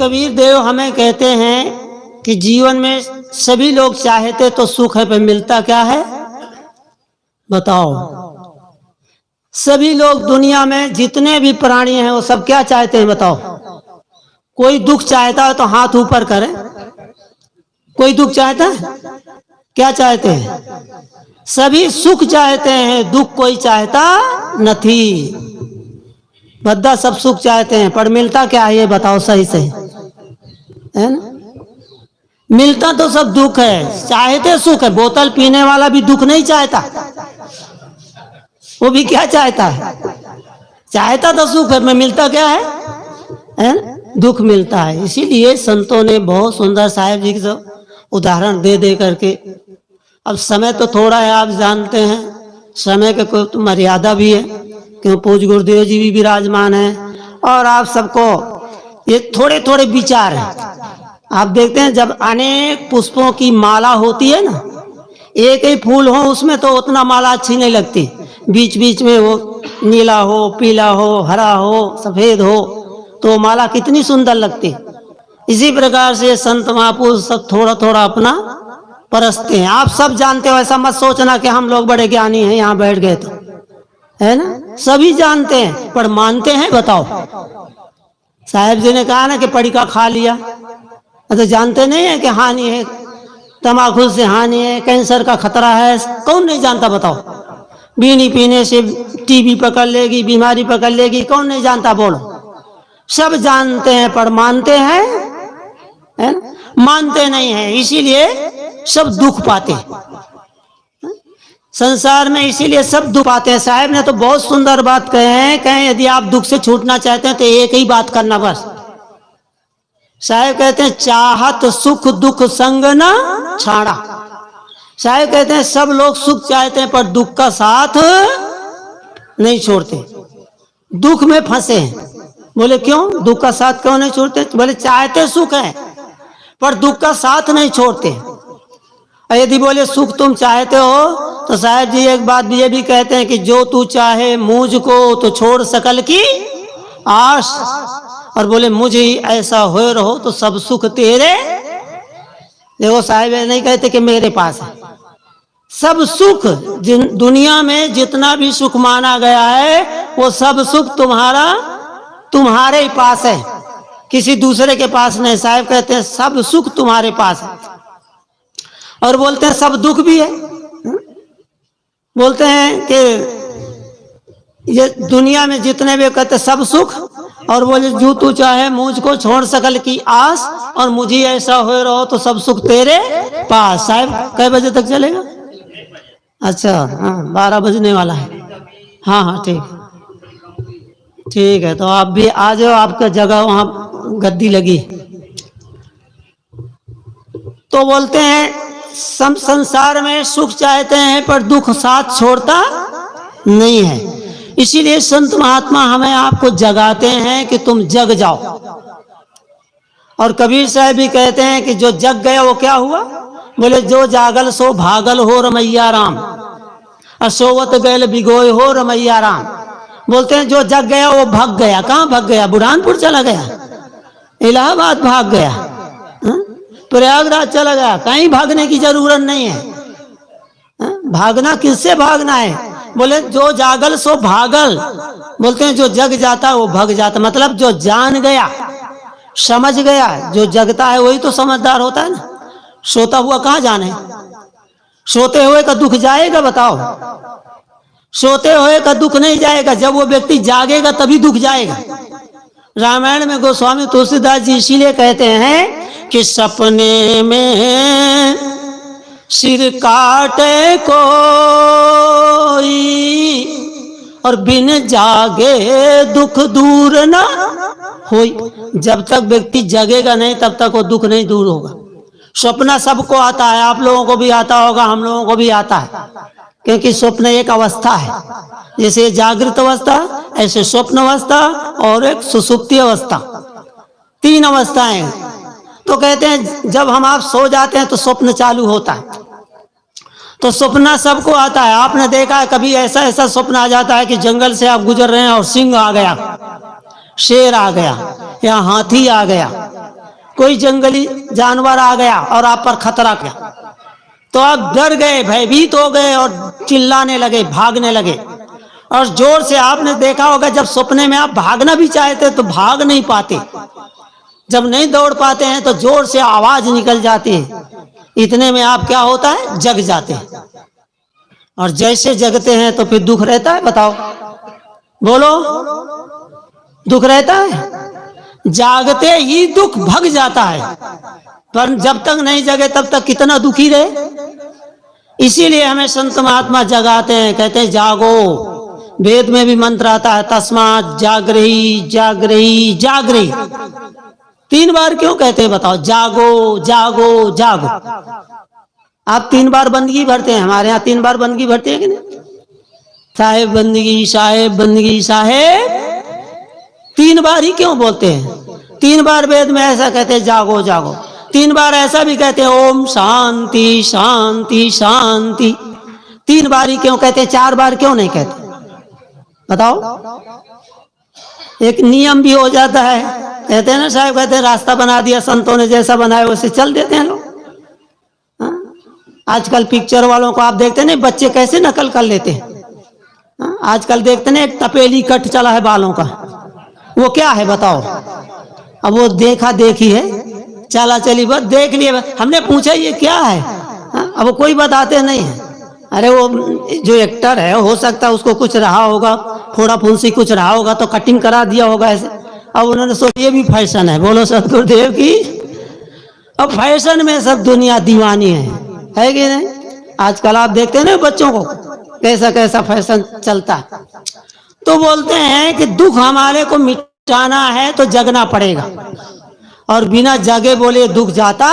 कबीर देव हमें कहते हैं कि जीवन में सभी लोग चाहते तो सुख है, पर मिलता क्या है बताओ। सभी लोग दुनिया में जितने भी प्राणी हैं वो सब क्या चाहते हैं बताओ। कोई दुख चाहता है तो हाथ ऊपर करे। कोई दुख चाहता है? क्या चाहते हैं? सभी सुख चाहते हैं, दुख कोई चाहता नहीं। बद्दा सब सुख चाहते हैं, पर मिलता क्या है ये बताओ सही सही, है ना? मिलता तो सब दुख है, चाहते सुख है। बोतल पीने वाला भी दुख नहीं चाहता, वो भी क्या चाहता है? चाहता तो सुख है, में मिलता क्या है? दुख मिलता है। इसीलिए संतों ने बहुत सुंदर साहिब जी के उदाहरण दे दे करके। अब समय तो थोड़ा है, आप जानते हैं, समय के कोई तो मर्यादा भी है, क्यों पूज्य गुरुदेव जी भी विराजमान हैं और आप सबको ये थोड़े थोड़े विचार हैं। आप देखते हैं जब अनेक पुष्पों की माला होती है ना, एक ही फूल हो उसमें तो उतना माला अच्छी नहीं लगती, बीच बीच में वो नीला हो, पीला हो, हरा हो, सफेद हो, तो माला कितनी सुंदर लगती। इसी प्रकार से संत महापुरुष सब थोड़ा थोड़ा अपना परसते हैं। आप सब जानते हो, ऐसा मत सोचना कि हम लोग बड़े ज्ञानी हैं यहाँ बैठ गए तो, है ना? सभी जानते हैं, पर मानते हैं बताओ। साहब जी ने कहा ना कि पड़िका खा लिया, तो जानते नहीं है कि हानि है, तंबाकू से हानि है, कैंसर का खतरा है, कौन नहीं जानता बताओ। बीड़ी पीने से टीबी पकड़ लेगी, बीमारी पकड़ लेगी, कौन नहीं जानता बोलो। सब जानते हैं, पर मानते हैं, है ना? मानते नहीं हैं, इसीलिए सब दुख पाते हैं संसार में, इसीलिए सब दुख पाते हैं। साहब ने तो बहुत सुंदर बात कहे हैं, कहें यदि आप दुख से छूटना चाहते हैं तो एक ही बात करना बस। साहब कहते हैं चाहत सुख दुख संग ना छाड़ा। साहब कहते हैं सब लोग सुख चाहते हैं, पर दुख का साथ नहीं छोड़ते, दुख में फंसे हैं। बोले क्यों दुख का साथ क्यों नहीं छोड़ते? बोले चाहते सुख है, पर दुख का साथ नहीं छोड़ते। और यदि बोले सुख तुम चाहते हो तो साहब जी एक बात ये भी कहते हैं कि जो तू चाहे मुझको तो छोड़ सकल की आस, और बोले मुझे ही ऐसा हो रहो तो सब सुख तेरे। देखो साहब नहीं कहते कि मेरे पास है सब सुख। दुनिया में जितना भी सुख माना गया है वो सब सुख तुम्हारे ही पास है, किसी दूसरे के पास नहीं। साहब कहते हैं सब सुख तुम्हारे पास है, और बोलते हैं सब दुख भी है। बोलते हैं कि ये दुनिया में जितने भी कहते सब सुख, और बोले जो तू चाहे मुझको छोड़ सकल की आस, और मुझे ऐसा हो रहो तो सब सुख तेरे पास। साहब कै बजे तक चलेगा? अच्छा हाँ 12 बजने वाला है। हाँ हाँ ठीक है, तो आप भी आ जाओ, आपका जगह वहां गद्दी लगी। तो बोलते हैं संसार में सुख चाहते हैं, पर दुख साथ छोड़ता नहीं है। इसीलिए संत महात्मा हमें आपको जगाते हैं कि तुम जग जाओ। और कबीर साहब भी कहते हैं कि जो जग गया वो क्या हुआ? बोले जो जागल सो भागल हो रमैया राम, और सोवत गैल बिगोय हो रमैया राम। बोलते हैं जो जग गया वो भाग गया। कहाँ भाग गया? बुरहानपुर चला गया, इलाहाबाद भाग गया, प्रयागराज चला गया। कहीं भागने की जरूरत नहीं है। भागना किससे भागना है? बोले जो जागल सो भागल। बोलते हैं जो जग जाता है वो भाग जाता, मतलब जो जान गया, समझ गया। जो जगता है वही तो समझदार होता है ना। सोता हुआ कहाँ जाने? सोते हुए का दुख जाएगा बताओ? सोते हुए का दुख नहीं जाएगा, जब वो व्यक्ति जागेगा तभी दुख जाएगा। रामायण में गोस्वामी तुलसीदास जी इसीलिए कहते हैं कि सपने में सिर काटे कोई, और बिन जागे दुख दूर ना होई। जब तक व्यक्ति जगेगा नहीं तब तक वो दुख नहीं दूर होगा। सपना सबको आता है, आप लोगों को भी आता होगा, हम लोगों को भी आता है, क्योंकि स्वप्न एक अवस्था है। जैसे जागृत अवस्था, ऐसे स्वप्न अवस्था और एक सुसुप्ति अवस्था, 3 अवस्थाएं। तो कहते हैं जब हम आप सो जाते हैं तो स्वप्न चालू होता है। तो सपना सबको आता है। आपने देखा है कभी ऐसा ऐसा स्वप्न आ जाता है कि जंगल से आप गुजर रहे हैं और सिंह आ गया, शेर आ गया, या हाथी आ गया, कोई जंगली जानवर आ गया और आप पर खतरा किया, तो आप डर गए, भयभीत हो गए और चिल्लाने लगे, भागने लगे। और जोर से आपने देखा होगा, जब सपने में आप भागना भी चाहते तो भाग नहीं पाते, जब नहीं दौड़ पाते हैं तो जोर से आवाज निकल जाती है। इतने में आप क्या होता है, जग जाते हैं। और जैसे जगते हैं तो फिर दुख रहता है, बताओ, बोलो, दुख रहता है? जागते ही दुख भग जाता है, पर जब तक नहीं जगे तब तक कितना दुखी रहे। इसीलिए हमें संत महात्मा जगाते हैं, कहते हैं जागो। वेद में भी मंत्र आता है, तस्मात् जागृहि जागृहि जागृहि। 3 बार क्यों कहते हैं बताओ, जागो जागो जागो। आप 3 बार बंदगी भरते हैं, हमारे यहाँ 3 बार बंदगी भरते हैं कि नहीं? साहेब बंदगी, साहेब बंदगी, साहेब 3 बार ही क्यों बोलते हैं? 3 बार वेद में ऐसा कहते हैं, जागो जागो। 3 बार ऐसा भी कहते हैं, ओम शांति शांति शांति। 3 बार ही क्यों कहते हैं, 4 बार क्यों नहीं कहते बताओ? एक नियम भी हो जाता है। कहते हैं ना साहब, कहते हैं रास्ता बना दिया संतों ने, जैसा बनाया वैसे चल देते हैं लोग। आजकल पिक्चर वालों को आप देखते नहीं, बच्चे कैसे नकल कर लेते हैं। आजकल देखते ना, एक तपेली कट चला है बालों का, वो क्या है बताओ? अब वो देखा देखी है, चला चली बस देख लिए। हमने पूछा ये क्या है, अब वो कोई बताते नहीं है। अरे वो जो एक्टर है, हो सकता है उसको कुछ रहा होगा, फोड़ा फुंसी कुछ रहा होगा तो कटिंग करा दिया होगा ऐसे। अब उन्होंने सोचा ये भी फैशन है, बोलो सतगुरुदेव की। अब फैशन में सब दुनिया दीवानी है कि नहीं? आजकल आप देखते हैं ना बच्चों को, कैसा कैसा फैशन चलता है। तो बोलते हैं कि दुख हमारे को मिटाना है तो जगना पड़ेगा, और बिना जगे बोले दुख जाता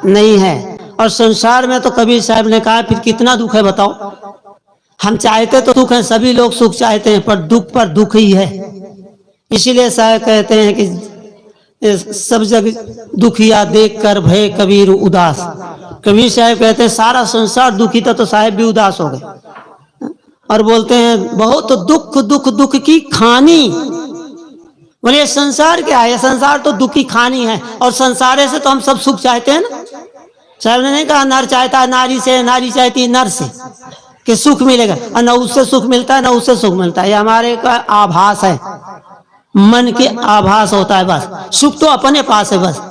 नहीं है। और संसार में तो कबीर साहब ने कहा, फिर कितना दुख है बताओ? हम चाहते तो दुख है, सभी लोग सुख चाहते हैं, पर दुख ही है। इसीलिए साहब कहते हैं कि सब जग दुखिया देख कर भय कबीर उदास। कबीर साहब कहते हैं सारा संसार दुखी था तो साहब भी उदास हो गए। और बोलते हैं बहुत दुख दुख दुख की खानी। बोले संसार क्या है? संसार तो दुखी खानी है, और संसार से तो हम सब सुख चाहते हैं ना। साहब ने नहीं कहा नर चाहता है नारी से, नारी चाहती है नर से कि सुख मिलेगा, और न उससे सुख मिलता है न उससे सुख मिलता है। ये हमारे का आभास है, मन के आभास होता है बस। सुख तो अपने पास है बस,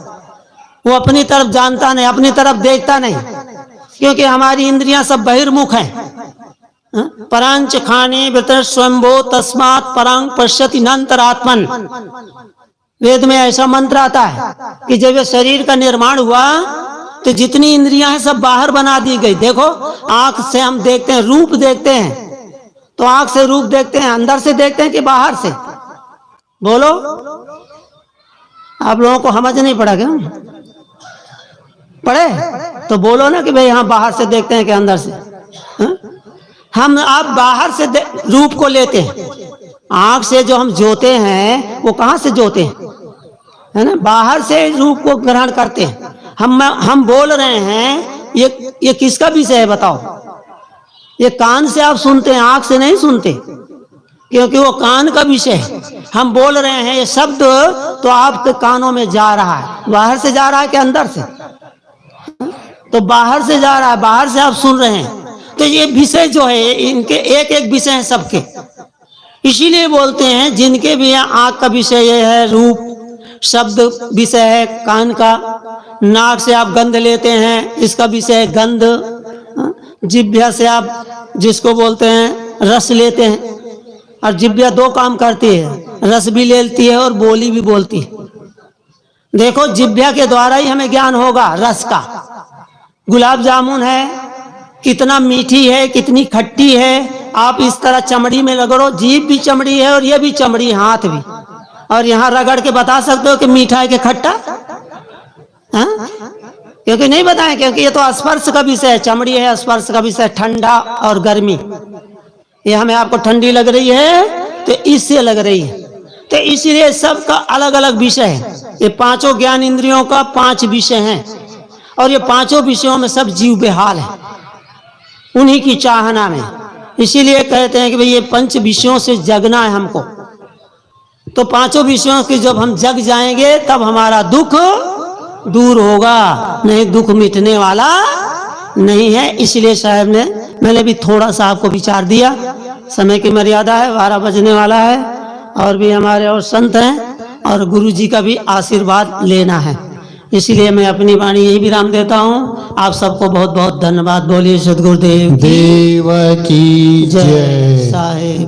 वो अपनी तरफ जानता नहीं, अपनी तरफ देखता नहीं, क्योंकि हमारी इंद्रियां सब बहिर्मुख हैं। परांच खाने वितर स्वयंभो तस्मात् परांग पश्यति नंतरात्मन। वेद में ऐसा मंत्र आता है कि जब ये शरीर का निर्माण हुआ तो जितनी इंद्रियां हैं सब बाहर बना दी गई। देखो आंख से हम देखते हैं, रूप देखते हैं, तो आंख से रूप देखते हैं, अंदर से देखते हैं कि बाहर से? बोलो, आप लोगों को समझ नहीं पड़ा क्या? पढ़े तो बोलो ना कि भाई हाँ बाहर से देखते हैं कि अंदर से। हम आप बाहर से रूप को लेते हैं, आंख से जो हम जोते हैं वो कहाँ से जोते हैं, है ना? बाहर से रूप को ग्रहण करते हैं। हम बोल रहे हैं, ये किसका विषय है बताओ? ये कान से आप सुनते हैं, आंख से नहीं सुनते, क्योंकि वो कान का विषय है। हम बोल रहे हैं ये शब्द तो आपके कानों में जा रहा है, बाहर से जा रहा है कि अंदर से? तो बाहर से जा रहा है, बाहर से आप सुन रहे हैं। तो ये विषय जो है, इनके एक एक विषय है सबके। इसीलिए बोलते हैं जिनके भी आंख का विषय ये है रूप, शब्द विषय है कान का, नाक से आप गंध लेते हैं, इसका विषय है गंध, जिह्वा से आप जिसको बोलते हैं रस लेते हैं। और जिह्वा 2 काम करती है, रस भी लेती है और बोली भी बोलती है। देखो जिह्वा के द्वारा ही हमें ज्ञान होगा रस का। गुलाब जामुन है, कितना मीठी है, कितनी खट्टी है, आप इस तरह चमड़ी में रगड़ो, जीभ भी चमड़ी है और ये भी चमड़ी, हाथ भी, और यहाँ रगड़ के बता सकते हो कि मीठा है कि खट्टा? क्योंकि नहीं बताएं, क्योंकि ये तो स्पर्श का विषय है, चमड़ी है स्पर्श का विषय, ठंडा और गर्मी। ये हमें आपको ठंडी लग रही है तो इससे लग रही है, तो इसीलिए सबका अलग अलग विषय है। ये 5 ज्ञान इंद्रियों का 5 विषय हैं, और ये 5 विषयों में सब जीव बेहाल है, उन्हीं की चाहना में। इसीलिए कहते हैं कि भाई ये 5 विषयों से जगना है हमको। तो 5 विषयों की जब हम जग जाएंगे तब हमारा दुख दूर होगा, नहीं दुख मिटने वाला नहीं है। इसलिए साहब ने, मैंने भी थोड़ा सा आपको विचार दिया। समय की मर्यादा है, 12 बजने वाला है, और भी हमारे और संत हैं और गुरु जी का भी आशीर्वाद लेना है। इसलिए मैं अपनी वाणी यही विराम देता हूँ। आप सबको बहुत बहुत धन्यवाद। बोलिए सद्गुरुदेव देव की जय। साहेब।